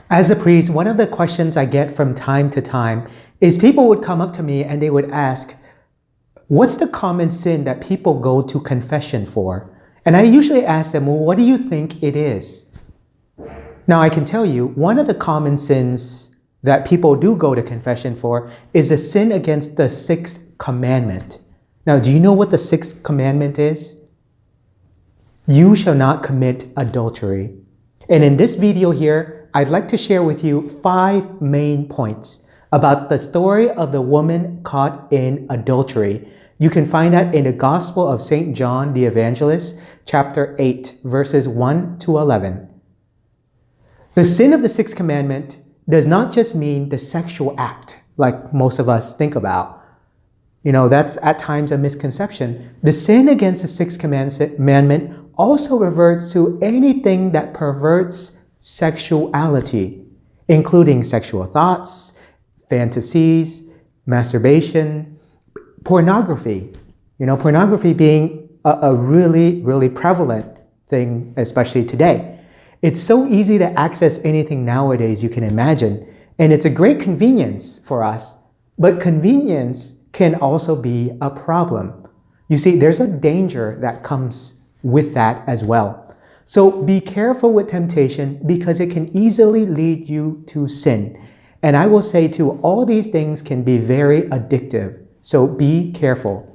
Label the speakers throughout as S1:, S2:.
S1: As a priest, one of the questions I get from time to time is people would come up to me and they would ask, what's the common sin that people go to confession for? And I usually ask them, well, what do you think it is? Now, I can tell you, one of the common sins that people do go to confession for is a sin against the sixth commandment. Now, do you know what the sixth commandment is? You shall not commit adultery. And in this video here, I'd like to share with you 5 main points about the story of the woman caught in adultery. You can find that in the Gospel of St. John the Evangelist, chapter 8, verses 1 to 11. The sin of the sixth commandment does not just mean the sexual act, like most of us think about. You know, that's at times a misconception. The sin against the sixth commandment also reverts to anything that perverts sexuality, including sexual thoughts, fantasies, masturbation, pornography. You know, pornography being a really, really prevalent thing, especially today. It's so easy to access anything nowadays you can imagine, and it's a great convenience for us, but convenience can also be a problem. You see, there's a danger that comes with that as well. So be careful with temptation because it can easily lead you to sin. And I will say too, all these things can be very addictive. So be careful.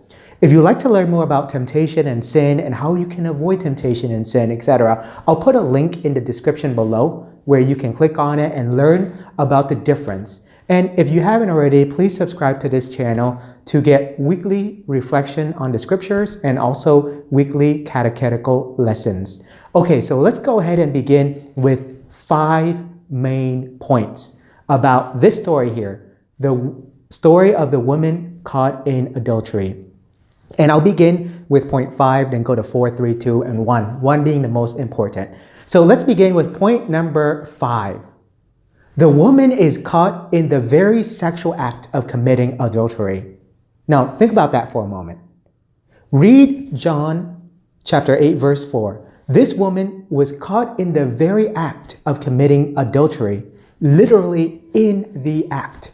S1: If you'd like to learn more about temptation and sin and how you can avoid temptation and sin, etc., I'll put a link in the description below where you can click on it and learn about the difference. And if you haven't already, please subscribe to this channel to get weekly reflection on the scriptures and also weekly catechetical lessons. Okay, so let's go ahead and begin with 5 main points about this story here, the story of the woman caught in adultery. And I'll begin with point 5, then go to 4, 3, 2, and 1, 1 being the most important. So let's begin with point number 5. The woman is caught in the very sexual act of committing adultery. Now, think about that for a moment. Read John chapter 8, verse 4. This woman was caught in the very act of committing adultery, literally in the act.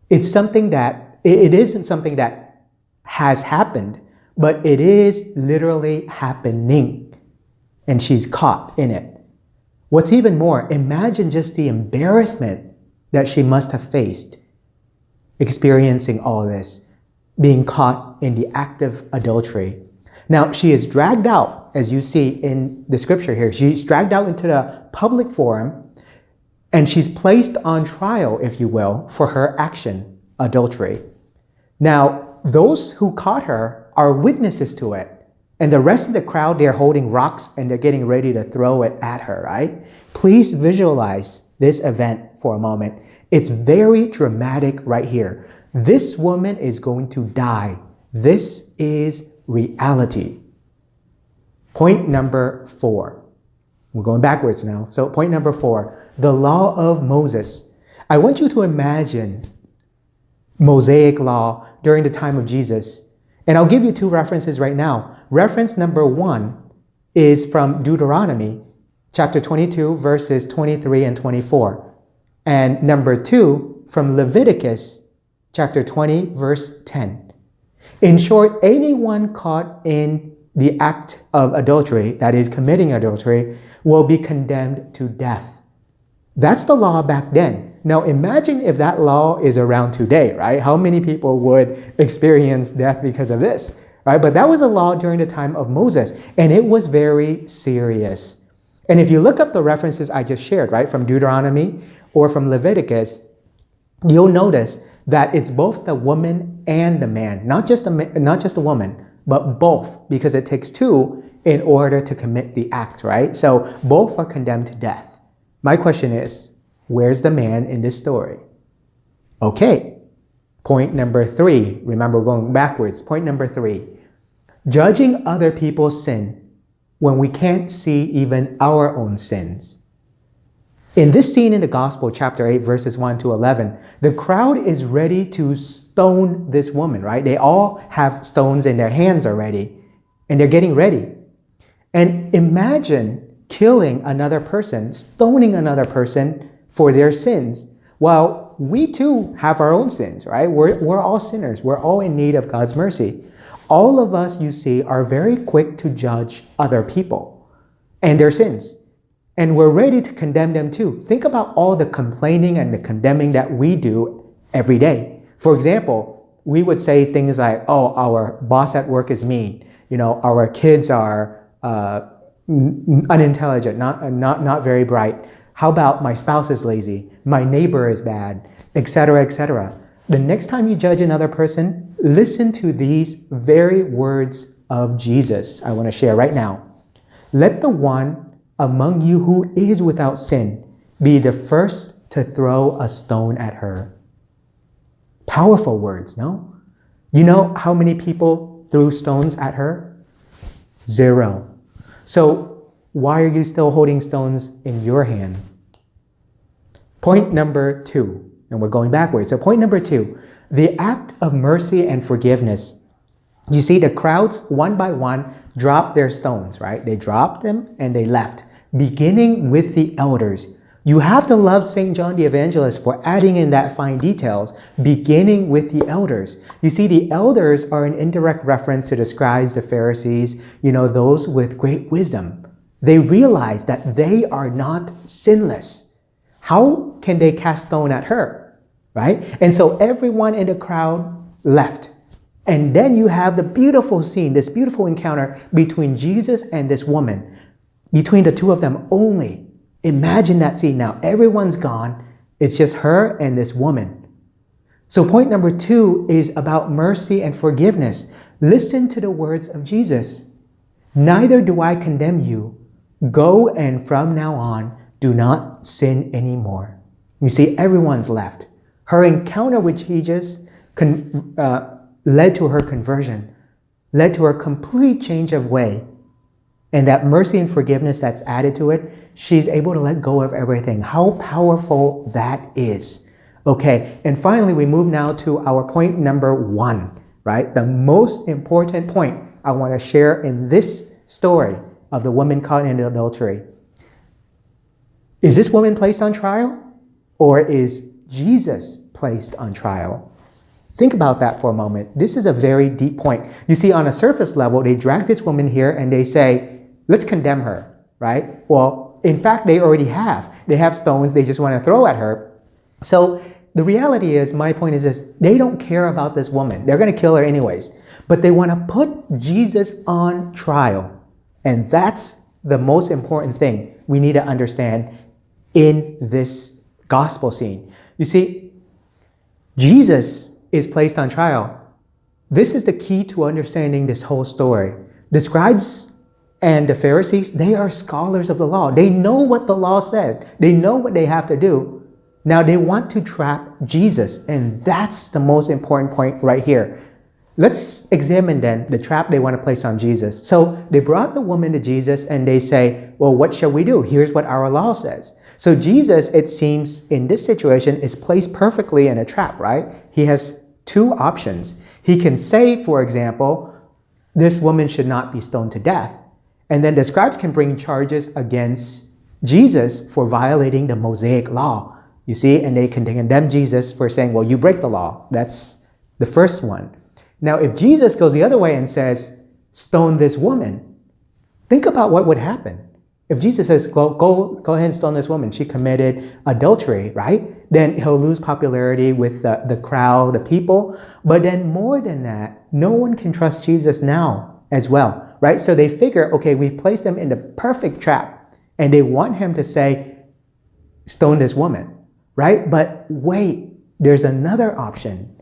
S1: It isn't something that has happened, but it is literally happening, and she's caught in it. What's even more, imagine just the embarrassment that she must have faced experiencing all this, being caught in the act of adultery. Now, she is dragged out, as you see in the scripture here. She's dragged out into the public forum, and she's placed on trial, if you will, for her action, adultery. Now, those who caught her are witnesses to it. And the rest of the crowd, they're holding rocks and they're getting ready to throw it at her, right? Please visualize this event for a moment. It's very dramatic right here. This woman is going to die. This is reality. Point number 4. We're going backwards now. So point number 4, the law of Moses. I want you to imagine Mosaic law during the time of Jesus. And I'll give you 2 references right now. Reference number 1 is from Deuteronomy, chapter 22, verses 23 and 24. And number 2 from Leviticus, chapter 20, verse 10. In short, anyone caught in the act of adultery, that is committing adultery, will be condemned to death. That's the law back then. Now imagine if that law is around today, right? How many people would experience death because of this, right? But that was a law during the time of Moses, and it was very serious. And if you look up the references I just shared, right, from Deuteronomy or from Leviticus, you'll notice that it's both the woman and the man, not just the woman, but both, because it takes 2 in order to commit the act, right? So both are condemned to death. My question is, where's the man in this story? Okay, point number 3. Remember, we're going backwards. Point number 3. Judging other people's sin when we can't see even our own sins. In this scene in the Gospel, chapter 8, verses 1 to 11, the crowd is ready to stone this woman, right? They all have stones in their hands already, and they're getting ready. And imagine killing another person, stoning another person for their sins. Well, we too have our own sins, right? We're all sinners. We're all in need of God's mercy. All of us, you see, are very quick to judge other people and their sins. And we're ready to condemn them too. Think about all the complaining and the condemning that we do every day. For example, we would say things like, oh, our boss at work is mean. Our kids are unintelligent, not very bright. How about my spouse is lazy? My neighbor is bad, etc., etc. The next time you judge another person, listen to these very words of Jesus I want to share right now. Let the one among you who is without sin be the first to throw a stone at her. Powerful words, no? You know how many people threw stones at her? 0. So why are you still holding stones in your hand? Point number 2, and we're going backwards. So point number 2, the act of mercy and forgiveness. You see, the crowds, one by one, dropped their stones, right? They dropped them and they left, beginning with the elders. You have to love St. John the Evangelist for adding in that fine details, beginning with the elders. You see, the elders are an indirect reference to the scribes, the Pharisees, those with great wisdom. They realize that they are not sinless. How can they cast stone at her, right? And so everyone in the crowd left. And then you have the beautiful scene, this beautiful encounter between Jesus and this woman, between the two of them only. Imagine that scene now. Everyone's gone. It's just her and this woman. So point number 2 is about mercy and forgiveness. Listen to the words of Jesus. Neither do I condemn you. Go, and from now on, do not sin anymore. You see, everyone's left. Her encounter with Jesus led to her conversion, led to her complete change of way. And that mercy and forgiveness that's added to it, she's able to let go of everything. How powerful that is. Okay, and finally, we move now to our point number 1, right? The most important point I want to share in this story of the woman caught in adultery. Is this woman placed on trial, or is Jesus placed on trial? Think about that for a moment. This is a very deep point. You see, on a surface level, they drag this woman here and they say, let's condemn her, right? Well, in fact, they already have. They have stones they just want to throw at her. So the reality is, my point is this, they don't care about this woman. They're going to kill her anyways. But they want to put Jesus on trial. And that's the most important thing we need to understand in this gospel scene. You see, Jesus is placed on trial. This is the key to understanding this whole story. The scribes and the Pharisees, they are scholars of the law. They know what the law said. They know what they have to do. Now they want to trap Jesus, and that's the most important point right here. Let's examine then the trap they want to place on Jesus. So they brought the woman to Jesus and they say, well, what shall we do? Here's what our law says. So Jesus, it seems, in this situation is placed perfectly in a trap, right? He has 2 options. He can say, for example, this woman should not be stoned to death. And then the scribes can bring charges against Jesus for violating the Mosaic law. You see, and they can condemn Jesus for saying, well, you break the law. That's the first one. Now, if Jesus goes the other way and says, stone this woman, think about what would happen. If Jesus says, go ahead and stone this woman, she committed adultery, right? Then he'll lose popularity with the crowd, the people. But then more than that, no one can trust Jesus now as well, right? So they figure, okay, we've placed them in the perfect trap. And they want him to say, stone this woman, right? But wait, there's another option,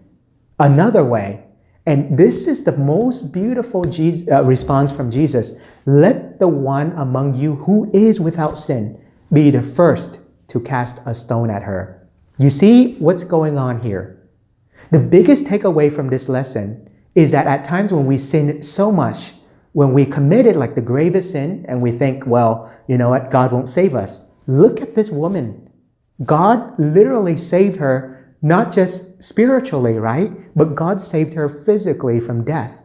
S1: another way. And this is the most beautiful response from Jesus. Let the one among you who is without sin be the first to cast a stone at her. You see what's going on here? The biggest takeaway from this lesson is that at times when we sin so much, when we committed like the gravest sin and we think, well, you know what, God won't save us. Look at this woman. God literally saved her, not just spiritually, right? But God saved her physically from death.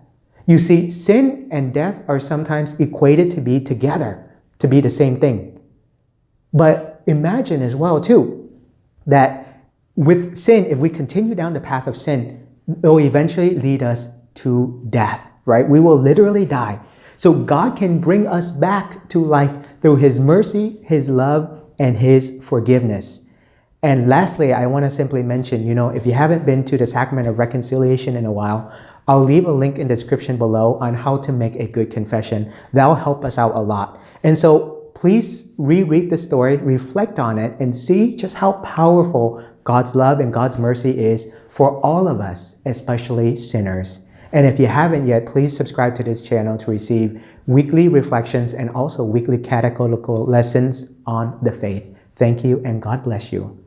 S1: You see, sin and death are sometimes equated to be together, to be the same thing. But imagine as well, too, that with sin, if we continue down the path of sin, it will eventually lead us to death, right? We will literally die. So God can bring us back to life through His mercy, His love, and His forgiveness. And lastly, I want to simply mention, if you haven't been to the Sacrament of Reconciliation in a while, I'll leave a link in the description below on how to make a good confession. That'll help us out a lot. And so please reread the story, reflect on it, and see just how powerful God's love and God's mercy is for all of us, especially sinners. And if you haven't yet, please subscribe to this channel to receive weekly reflections and also weekly catechetical lessons on the faith. Thank you, and God bless you.